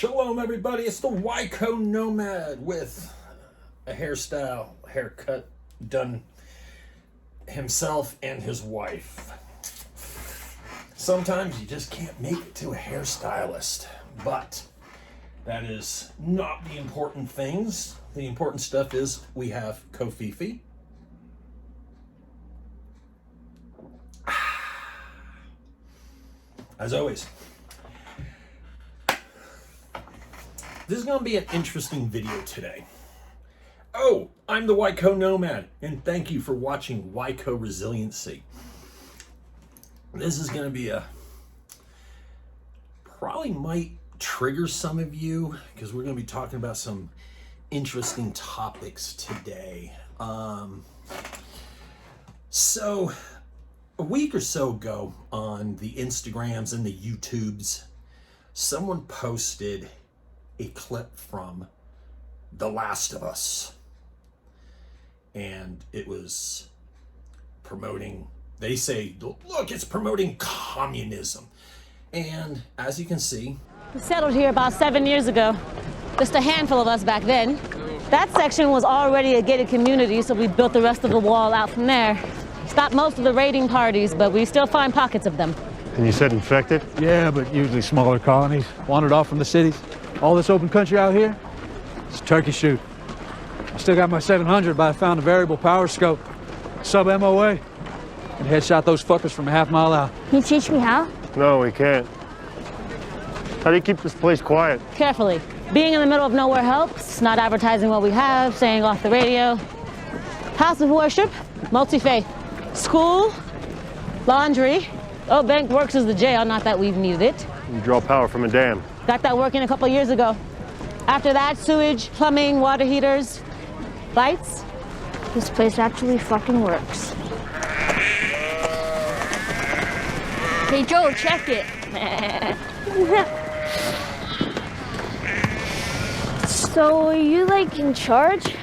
Shalom, everybody. It's the Wyco Nomad with a haircut done himself and his wife. Sometimes you just can't make it to a hairstylist, but that is not the important things. The important stuff is we have Kofifi. As always, this is going to be an interesting video today. Oh, I'm the Wyco Nomad, and thank you for watching Wyco Resiliency. This is going to be probably might trigger some of you, because we're going to be talking about some interesting topics today. So, a week or so ago on the Instagrams and the YouTubes, someone posted a clip from The Last of Us, and it was promoting, they say, look, it's promoting communism. And as you can see, we settled here about 7 years ago, just a handful of us back then. That section was already a gated community, so we built the rest of the wall out from there. Stopped most of the raiding parties, but we still find pockets of them. And you said infected? Yeah, but usually smaller colonies, wandered off from the cities. All this open country out here, it's a turkey shoot. I still got my 700, but I found a variable power scope, sub-MOA, and headshot those fuckers from a half-mile out. Can you teach me how? No, we can't. How do you keep this place quiet? Carefully. Being in the middle of nowhere helps, not advertising what we have, saying off the radio. House of worship, multi-faith. School, laundry. Oh, bank works as the jail, not that we've needed it. You draw power from a dam. Got that working a couple years ago. After that, sewage, plumbing, water heaters, lights. This place actually fucking works. Hey Joe, check it. So are you like in charge?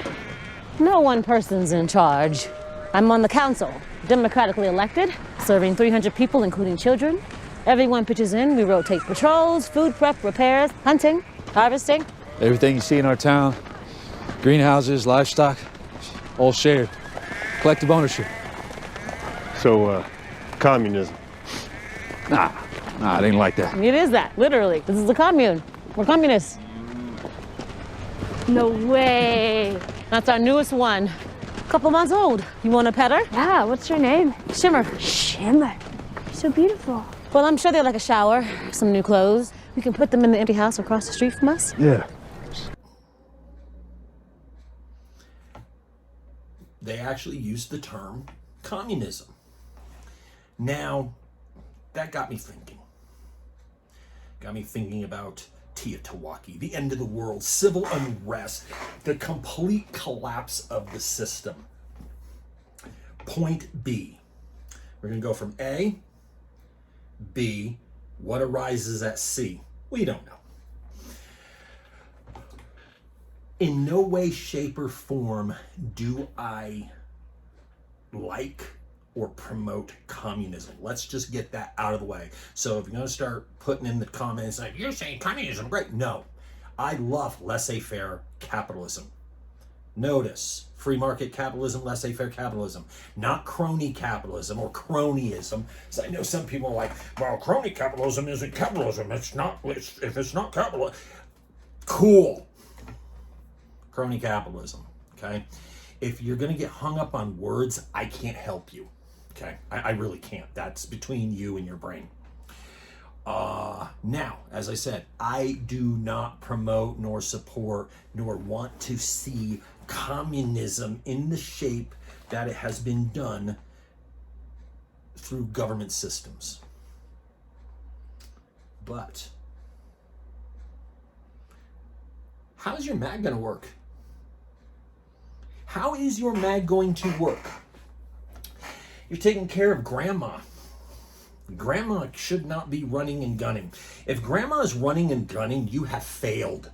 No one person's in charge. I'm on the council, democratically elected, serving 300 people, including children. Everyone pitches in. We rotate patrols, food prep, repairs, hunting, harvesting. Everything you see in our town, greenhouses, livestock, all shared. Collective ownership. So, communism. Nah, it ain't like that. It is that, literally. This is a commune. We're communists. No way. That's our newest one. Couple months old. You want a pet her? Yeah, what's her name? Shimmer. Shimmer. So beautiful. Well, I'm sure they like a shower, some new clothes. We can put them in the empty house across the street from us. Yeah. they actually used the term communism. Now, that got me thinking. Got me thinking about Teotihuacan, the end of the world, civil unrest, the complete collapse of the system. Point B. We're going to go from A, B, what arises at C? We don't know. In no way, shape, or form do I like or promote communism. Let's just get that out of the way. So if you're going to start putting in the comments like, you're saying communism, great. No, I love laissez-faire capitalism. Notice, free market capitalism, laissez-faire capitalism, not crony capitalism or cronyism. So I know some people are like, well, crony capitalism isn't capitalism. It's not, if it's not capitalism. Cool. Crony capitalism, okay? If you're going to get hung up on words, I can't help you, okay? I really can't. That's between you and your brain. Now, as I said, I do not promote nor support nor want to see communism in the shape that it has been done through government systems. But how's your mag going to work? How is your mag going to work? You're taking care of grandma. Grandma should not be running and gunning. If grandma is running and gunning, you have failed.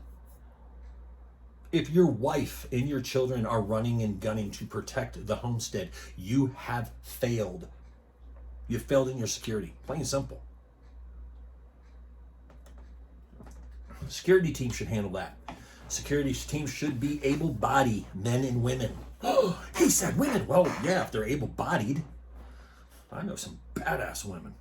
If your wife and your children are running and gunning to protect the homestead, you have failed. You've failed in your security. Plain and simple. Security team should handle that. Security team should be able-bodied men and women. Oh, he said women. Well, yeah, if they're able-bodied. I know some badass women.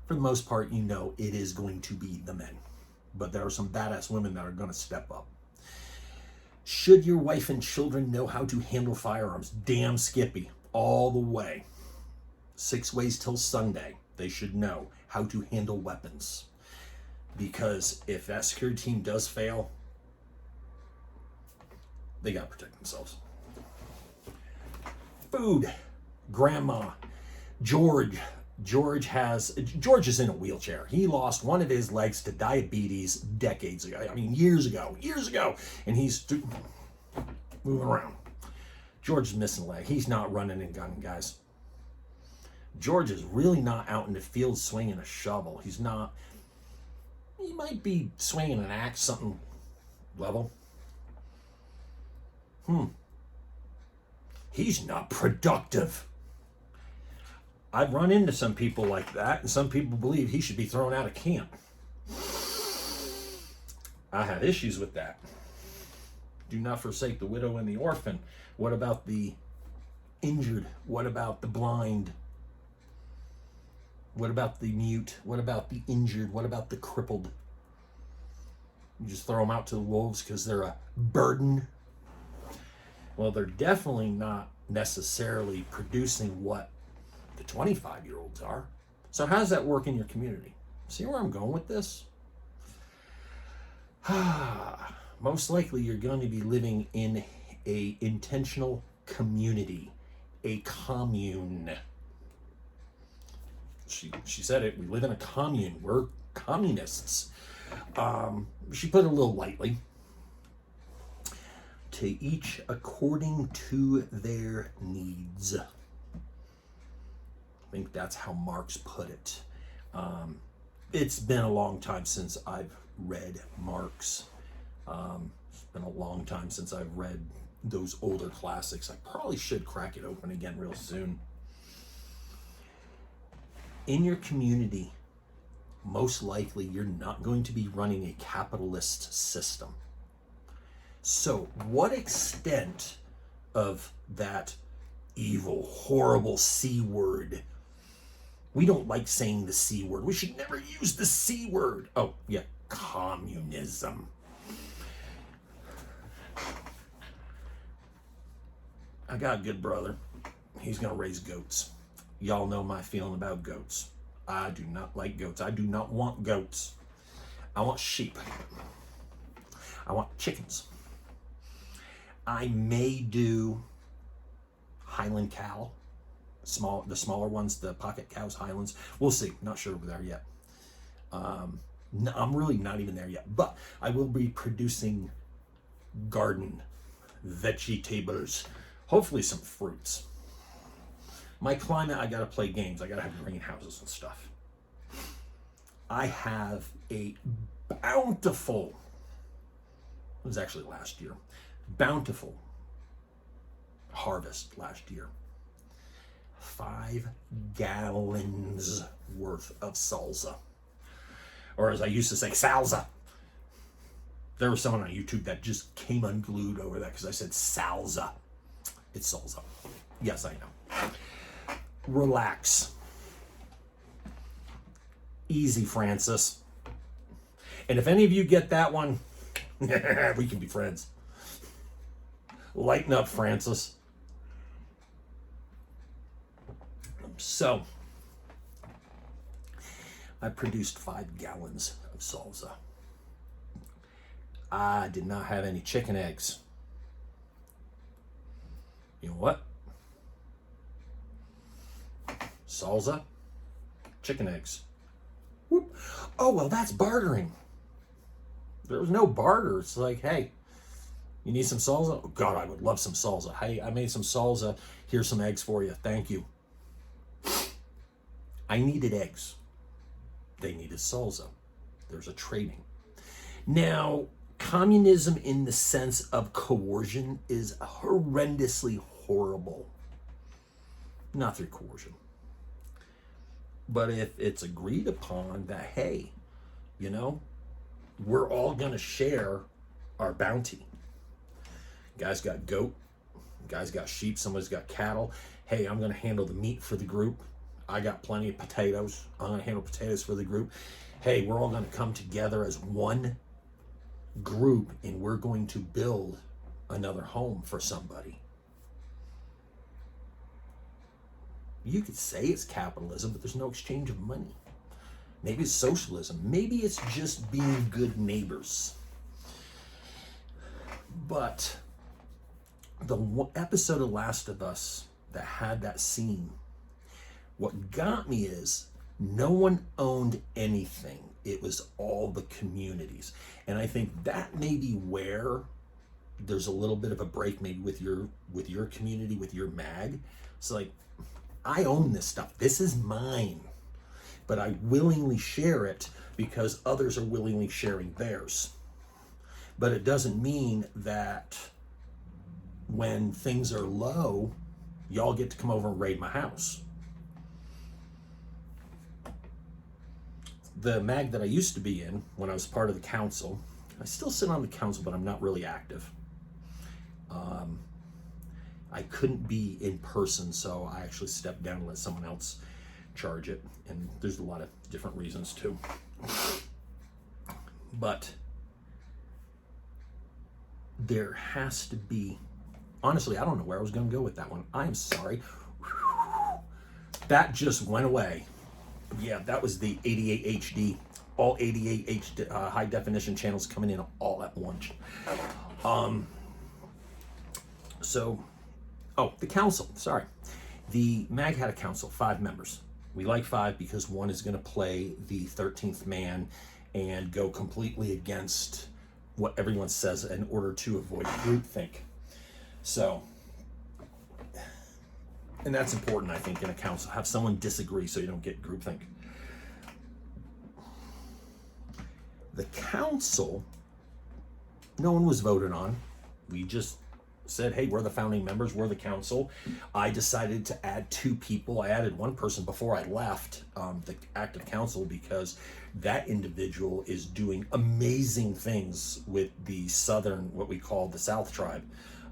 For the most part, you know it is going to be the men. But there are some badass women that are going to step up. Should your wife and children know how to handle firearms? Damn Skippy. All the way. 6 ways till Sunday. They should know how to handle weapons. Because if that security team does fail, they got to protect themselves. Food. Grandma. George is in a wheelchair. He lost one of his legs to diabetes decades ago. I mean, years ago. And he's moving around. George is missing a leg. He's not running and gunning, guys. George is really not out in the field swinging a shovel. He's not. He might be swinging an axe, something level. He's not productive. I've run into some people like that, and some people believe he should be thrown out of camp. I have issues with that. Do not forsake the widow and the orphan. What about the injured? What about the blind? What about the mute? What about the injured? What about the crippled? You just throw them out to the wolves because they're a burden? Well, they're definitely not necessarily producing what the 25-year-olds are. So how does that work in your community? See where I'm going with this? Most likely you're going to be living in a intentional community, a commune. She said it, we live in a commune. We're communists. She put it a little lightly. To each according to their needs. I think that's how Marx put it. It's been a long time since I've read Marx. It's been a long time since I've read those older classics. I probably should crack it open again real soon. In your community, most likely you're not going to be running a capitalist system. So what extent of that evil, horrible C word? We don't like saying the C word. We should never use the C word. Oh, yeah, communism. I got a good brother. He's going to raise goats. Y'all know my feeling about goats. I do not like goats. I do not want goats. I want sheep. I want chickens. I may do Highland cow, the smaller ones, the pocket cows, Highlands. We'll see. Not sure over there yet. No, I'm really not even there yet. But I will be producing garden vegetables. Hopefully some fruits. My climate, I gotta play games. I gotta have greenhouses and stuff. I have a bountiful, it was actually last year, bountiful harvest last year. 5 gallons worth of salsa. Or as I used to say, salsa. There was someone on YouTube that just came unglued over that because I said salsa. It's salsa. Yes, I know. Relax. Easy, Francis. And if any of you get that one, we can be friends. Lighten up, Francis. So, I produced 5 gallons of salsa. I did not have any chicken eggs. You know what? Salsa, chicken eggs. Whoop. Oh, well, that's bartering. There was no barter. It's like, hey, you need some salsa? Oh, God, I would love some salsa. Hey, I made some salsa. Here's some eggs for you. Thank you. I needed eggs. They needed salsa. There's a trading. Now, communism in the sense of coercion is horrendously horrible. Not through coercion. But if it's agreed upon that, hey, you know, we're all going to share our bounty. Guys got goat, guys got sheep, somebody's got cattle. Hey, I'm going to handle the meat for the group. I got plenty of potatoes. I'm going to handle potatoes for the group. Hey, we're all going to come together as one group and we're going to build another home for somebody. You could say it's capitalism, but there's no exchange of money. Maybe it's socialism. Maybe it's just being good neighbors. But the episode of Last of Us that had that scene, what got me is no one owned anything. It was all the communities. And I think that may be where there's a little bit of a break maybe with your community, with your mag. It's like, I own this stuff. This is mine. But I willingly share it because others are willingly sharing theirs. But it doesn't mean that when things are low, y'all get to come over and raid my house. The mag that I used to be in when I was part of the council, I still sit on the council, but I'm not really active. I couldn't be in person, so I actually stepped down and let someone else charge it. And there's a lot of different reasons too. But there has to be, honestly, I don't know where I was going to go with that one. I'm sorry. That just went away. Yeah, that was the 88 HD, all 88 HD, high definition channels coming in all at once. The council, sorry. The MAG had a council, 5 members. We like 5 because one is going to play the 13th man and go completely against what everyone says in order to avoid groupthink. So, and that's important, I think, in a council. Have someone disagree so you don't get groupthink. The council, no one was voted on. We just said, hey, we're the founding members, we're the council. I decided to add 2 people. I added 1 person before I left the active council because that individual is doing amazing things with the southern, what we call the South tribe.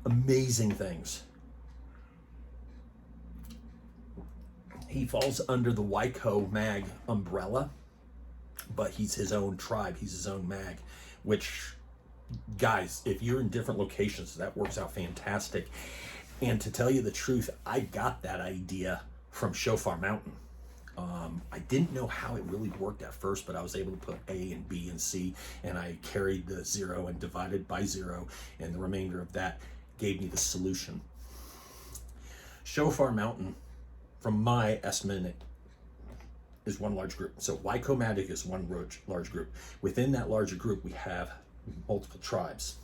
Amazing things. He falls under the Waiko mag umbrella, but he's his own tribe, he's his own mag, which, guys, if you're in different locations, that works out fantastic. And to tell you the truth, I got that idea from Shofar Mountain. I didn't know how it really worked at first, but I was able to put A and B and C, and I carried the 0 and divided by 0, and the remainder of that gave me the solution. Shofar Mountain, from my estimate, is one large group. So Waikomatic is one large group. Within that larger group, we have multiple tribes.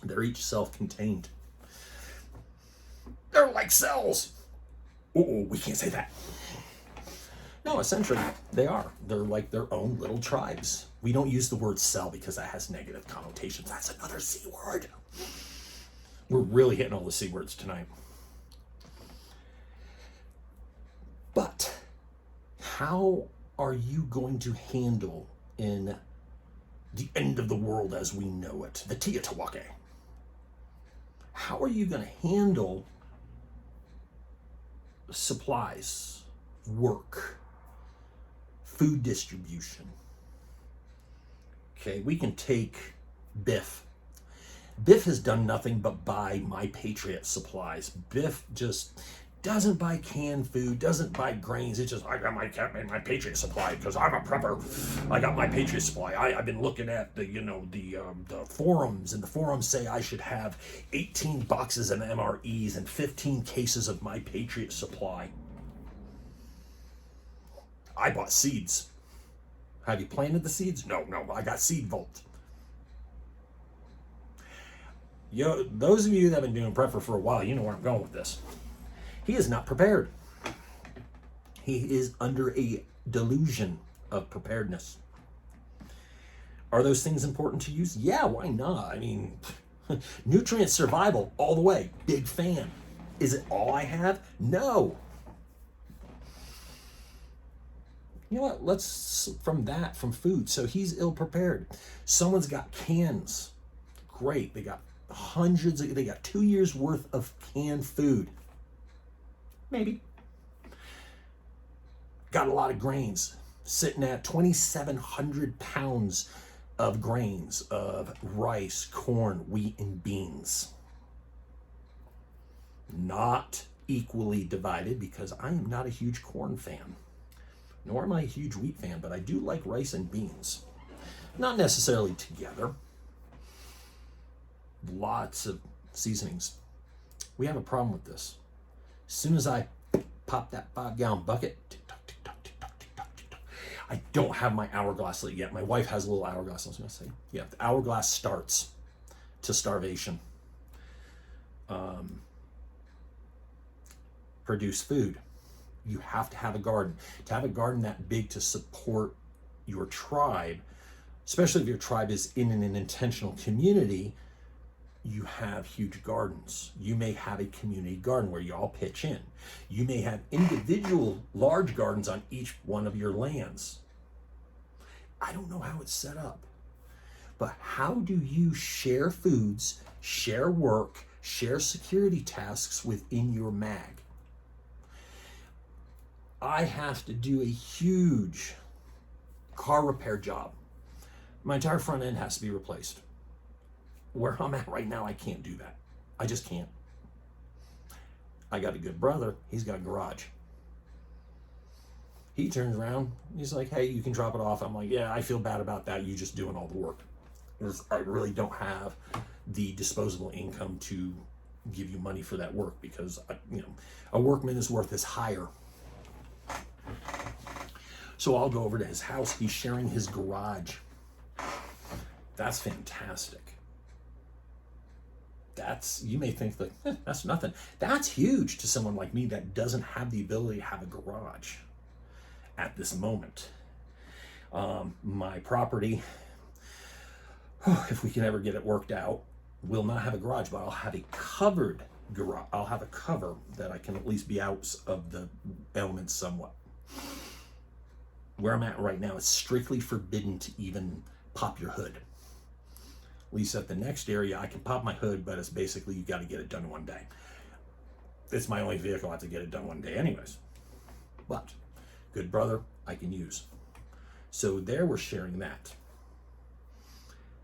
They're each self-contained. They're like cells. Oh, we can't say that. No, essentially, they are. They're like their own little tribes. We don't use the word cell because that has negative connotations. That's another C word. We're really hitting all the C words tonight. But how are you going to handle in the end of the world as we know it, the Tiatawake? How are you going to handle supplies, work, food distribution? Okay, we can take Biff. Biff has done nothing but buy My Patriot supplies. Biff just doesn't buy canned food, doesn't buy grains. It's just, I got my Patriot supply because I'm a prepper. I got my Patriot supply. I've been looking at the forums, and the forums say I should have 18 boxes of MREs and 15 cases of My Patriot supply. I bought seeds. Have you planted the seeds? No, I got Seed Vault. Those of you that have been doing prepper for a while, you know where I'm going with this. He is not prepared. He is under a delusion of preparedness. Are those things important to use? Yeah, why not? I mean, nutrient survival all the way. Big fan. Is it all I have? No. You know what? Let's, from food. So he's ill prepared. Someone's got cans. Great. They got they got 2 years worth of canned food. Maybe. Got a lot of grains. Sitting at 2,700 pounds of grains of rice, corn, wheat, and beans. Not equally divided, because I am not a huge corn fan, nor am I a huge wheat fan, but I do like rice and beans. Not necessarily together. Lots of seasonings. We have a problem with this. As soon as I pop that 5-gallon bucket, tick-tock, tick-tock, tick-tock, tick-tock, tick-tock. I don't have my hourglass lit yet. My wife has a little hourglass. I was going to say, yeah, the hourglass starts to starvation. Produce food. You have to have a garden. To have a garden that big to support your tribe, especially if your tribe is in an intentional community, you have huge gardens. You may have a community garden where you all pitch in. You may have individual large gardens on each one of your lands. I don't know how it's set up, but how do you share foods, share work, share security tasks within your mag? I have to do a huge car repair job. My entire front end has to be replaced. Where I'm at right now, I can't do that. I just can't. I got a good brother. He's got a garage. He turns around. He's like, hey, you can drop it off. I'm like, yeah, I feel bad about that. You just doing all the work. I really don't have the disposable income to give you money for that work, because, a workman is worth his hire. So I'll go over to his house. He's sharing his garage. That's fantastic. You may think that that's nothing. That's huge to someone like me that doesn't have the ability to have a garage at this moment. My property, if we can ever get it worked out, will not have a garage, but I'll have a covered garage. I'll have a cover that I can at least be out of the elements somewhat. Where I'm at right now, it's strictly forbidden to even pop your hood. At least at the next area, I can pop my hood, but it's basically you got to get it done one day. It's my only vehicle. I have to get it done one day anyways. But good brother, I can use. So there we're sharing that.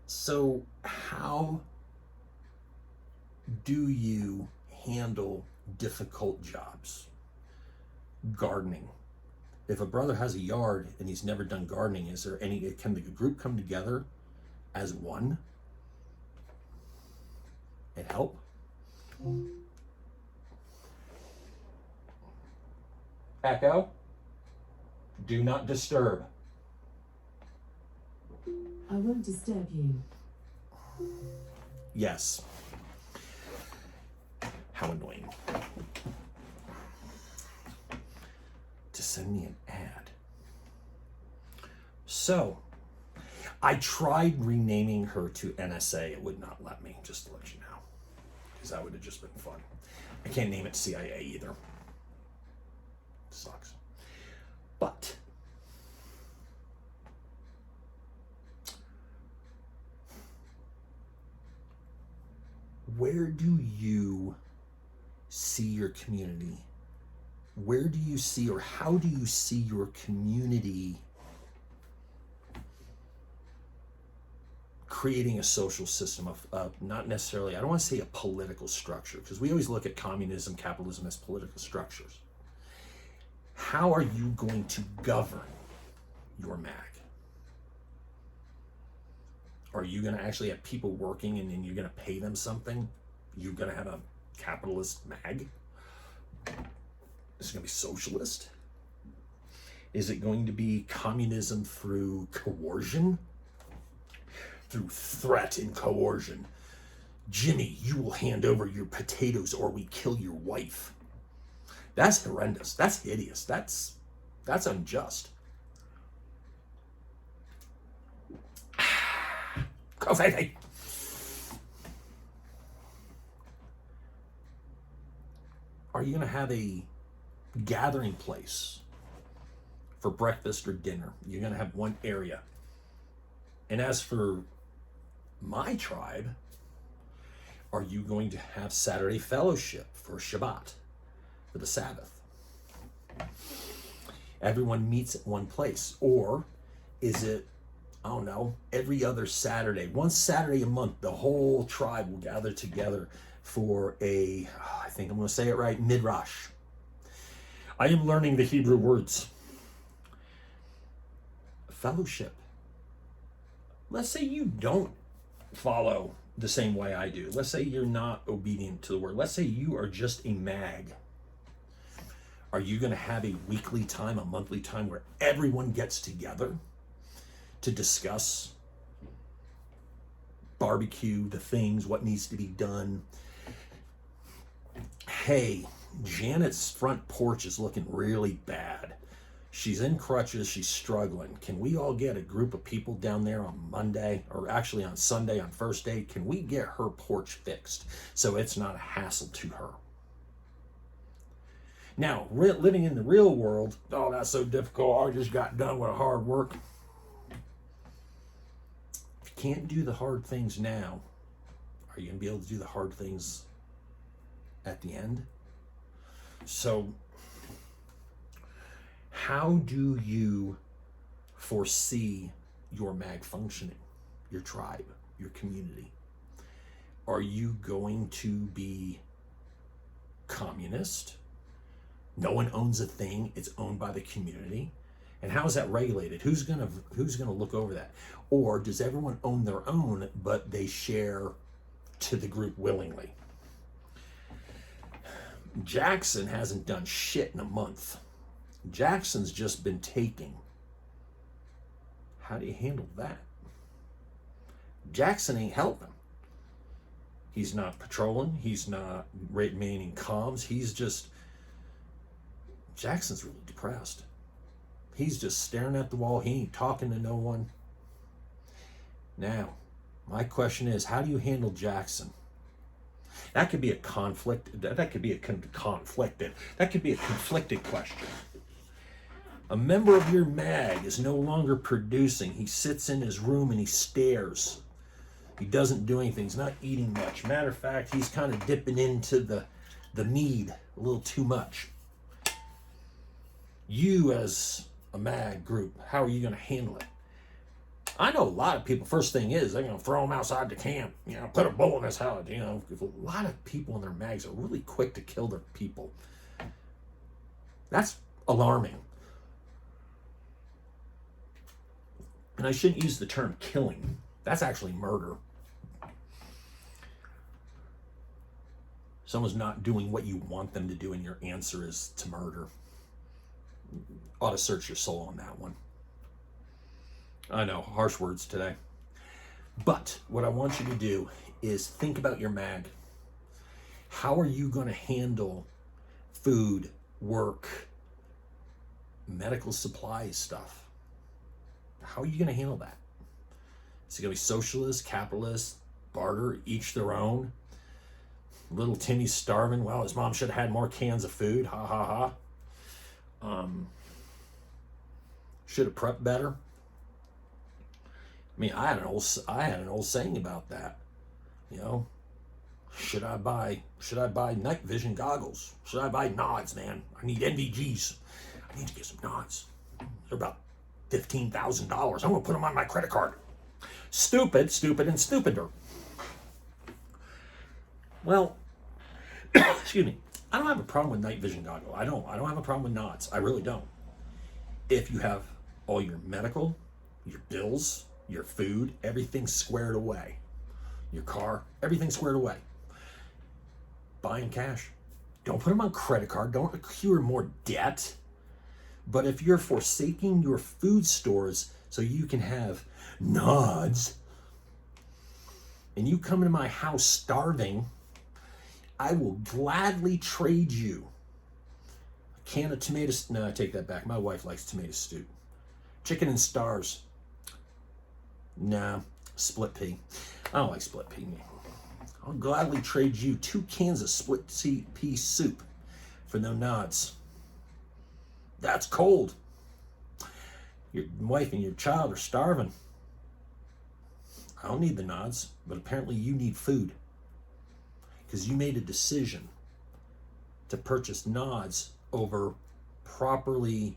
So how do you handle difficult jobs? Gardening. If a brother has a yard and he's never done gardening, can the group come together as one and help? Echo, do not disturb. I won't disturb you. Yes. How annoying. To send me an ad. So, I tried renaming her to NSA. It would not let me, just to let you know. Because that would have just been fun. I can't name it CIA either. Sucks. But where do you see your community? Where do you see, or how do you see your community creating a social system of not necessarily, I don't want to say a political structure, because we always look at communism, capitalism as political structures. How are you going to govern your MAG? Are you going to actually have people working and then you're going to pay them something? You're going to have a capitalist MAG? Is it going to be socialist? Is it going to be communism through coercion? Through threat and coercion. Jimmy, you will hand over your potatoes or we kill your wife. That's horrendous. That's hideous. That's unjust. Go, Faye. Are you going to have a gathering place for breakfast or dinner. You're going to have one area. And as for my tribe, are you going to have Saturday fellowship for Shabbat, for the Sabbath? Everyone meets at one place. Or is it, I don't know, every other Saturday? One Saturday a month, the whole tribe will gather together for a, I think I'm going to say it right, midrash. I am learning the Hebrew words. Fellowship. Let's say you don't follow the same way I do. Let's say you're not obedient to the word. Let's say you are just a mag. Are you going to have a weekly time, a monthly time where everyone gets together to discuss barbecue, the things, what needs to be done? Hey, Janet's front porch is looking really bad. She's in crutches, she's struggling. Can we all get a group of people down there on Monday, or actually on Sunday, on first aid? Can we get her porch fixed so it's not a hassle to her? Now, living in the real world, oh, that's so difficult. I just got done with hard work. If you can't do the hard things now, are you going to be able to do the hard things at the end? So, how do you foresee your mag functioning, your tribe, your community? Are you going to be communist? No one owns a thing, it's owned by the community. And how is that regulated? Who's gonna look over that? Or does everyone own their own, but they share to the group willingly? Jackson hasn't done shit in a month. Jackson's just been taking. How do you handle that? Jackson ain't helping. He's not patrolling. He's not manning comms. Jackson's really depressed. He's just staring at the wall. He ain't talking to no one. Now, my question is, how do you handle Jackson? That could be a conflict. That could be a conflicted question. A member of your mag is no longer producing. He sits in his room and he stares. He doesn't do anything. He's not eating much. Matter of fact, he's kind of dipping into the mead a little too much. You as a mag group, how are you going to handle it? I know a lot of people, first thing is, they're going to throw him outside the camp, put a bullet in his head, A lot of people in their mags are really quick to kill their people. That's alarming. And I shouldn't use the term killing. That's actually murder. Someone's not doing what you want them to do and your answer is to murder. Ought to search your soul on that one. I know, harsh words today. But what I want you to do is think about your mag. How are you going to handle food, work, medical supplies stuff? How are you going to handle that? Is it going to be socialist, capitalist, barter, each their own? Little Timmy's starving. Well, his mom should have had more cans of food. Ha ha ha. Should have prepped better. I mean, I had an old saying about that. Should I buy night vision goggles? Should I buy nods, man? I need NVGs. I need to get some nods. They're about $15,000. I'm gonna put them on my credit card. Stupid, and stupider. Well, excuse me. I don't have a problem with night vision goggles. I don't have a problem with nods. I really don't. If you have all your medical, your bills, your food, everything squared away. Your car, everything squared away. Buying cash. Don't put them on credit card. Don't accrue more debt. But if you're forsaking your food stores so you can have nods, and you come into my house starving, I will gladly trade you a can of tomatoes. No, I take that back. My wife likes tomato stew. Chicken and stars. Nah, split pea. I don't like split pea. I'll gladly trade you 2 cans of split pea soup for no nods. That's cold. Your wife and your child are starving. I don't need the nods, but apparently you need food because you made a decision to purchase nods over properly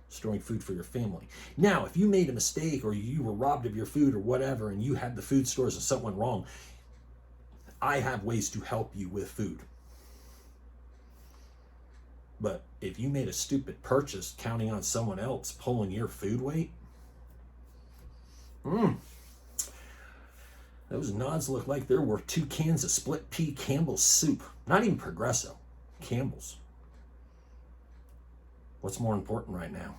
storing food for your family. Now, if you made a mistake or you were robbed of your food or whatever and you had the food stores and something went wrong, I have ways to help you with food. But if you made a stupid purchase counting on someone else pulling your food weight, those nods look like they're worth 2 cans of split pea Campbell's soup. Not even Progresso, Campbell's. What's more important right now?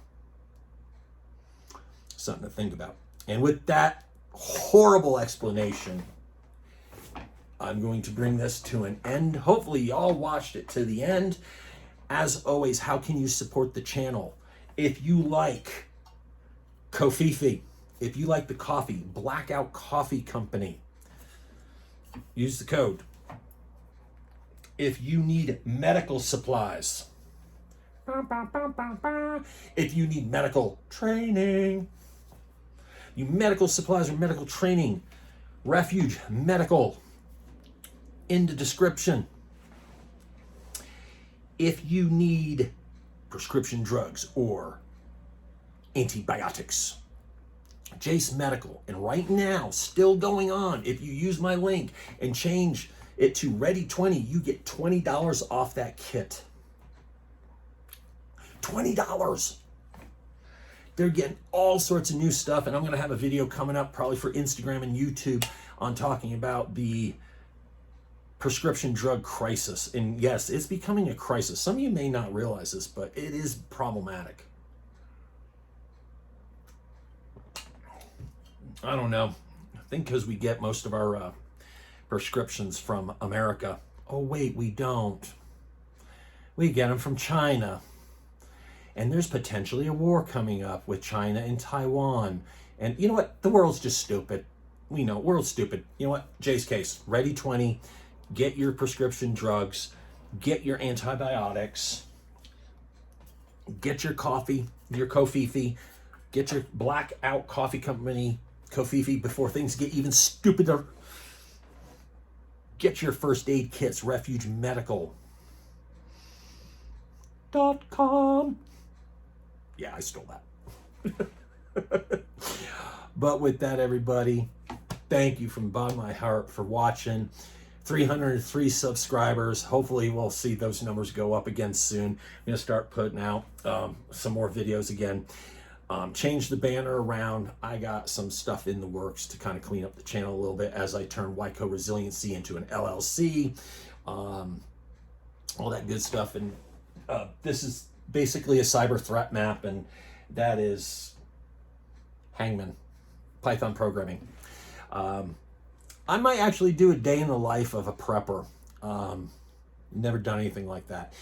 Something to think about. And with that horrible explanation, I'm going to bring this to an end. Hopefully y'all watched it to the end. As always, how can you support the channel? If you like Kofifi, if you like the coffee, Blackout Coffee Company, use the code. If you need medical supplies, if you need medical training, you medical supplies or medical training, Refuge Medical in the description. If you need prescription drugs or antibiotics, Jace Medical. And right now, still going on, if you use my link and change it to Ready20, you get $20 off that kit. $20. They're getting all sorts of new stuff, and I'm going to have a video coming up probably for Instagram and YouTube on talking about the prescription drug crisis. And yes, it's becoming a crisis. Some of you may not realize this, but it is problematic. I don't know. I think because we get most of our prescriptions from America. Oh, wait, we don't. We get them from China. And there's potentially a war coming up with China and Taiwan. And you know what? The world's just stupid. We know, world's stupid. You know what? Jay's case, Ready20. Get your prescription drugs. Get your antibiotics. Get your coffee, your Kofifi. Get your Blackout Coffee Company, Kofifi, before things get even stupider. Get your first aid kits, RefugeMedical.com. Yeah, I stole that. But with that, everybody, thank you from the bottom of my heart for watching. 303 subscribers. Hopefully we'll see those numbers go up again soon. I'm going to start putting out some more videos again. Change the banner around. I got some stuff in the works to kind of clean up the channel a little bit as I turn Wyco Resiliency into an LLC. All that good stuff. And this is basically a cyber threat map, and that is Hangman, Python programming. I might actually do a day in the life of a prepper. Never done anything like that.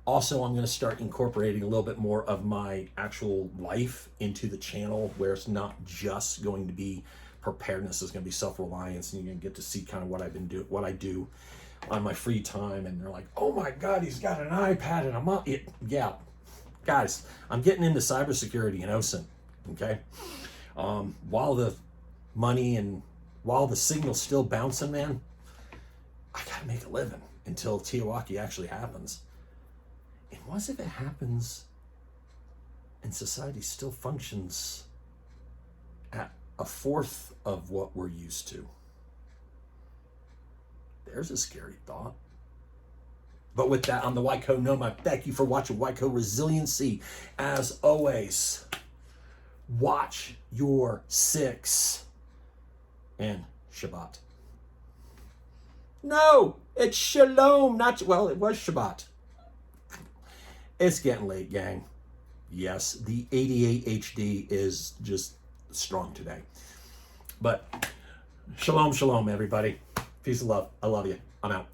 Also, I'm going to start incorporating a little bit more of my actual life into the channel, where it's not just going to be preparedness. It's going to be self-reliance, and you're going to get to see kind of what I do on my free time. And they're like, oh my God, he's got an iPad and yeah, guys, I'm getting into cybersecurity and OSINT. Okay, while the money and while the signal's still bouncing, man, I gotta make a living until Tiawaki actually happens. And what if it happens and society still functions at 1/4 of what we're used to? There's a scary thought. But with that, I'm the Wyco Nomad. Thank you for watching Wyco Resiliency. As always, watch your 6 and Shabbat. No, it's Shalom, not, well, it was Shabbat. It's getting late, gang. Yes, the 88 HD is just strong today. But shalom, shalom, everybody. Peace and love. I love you. I'm out.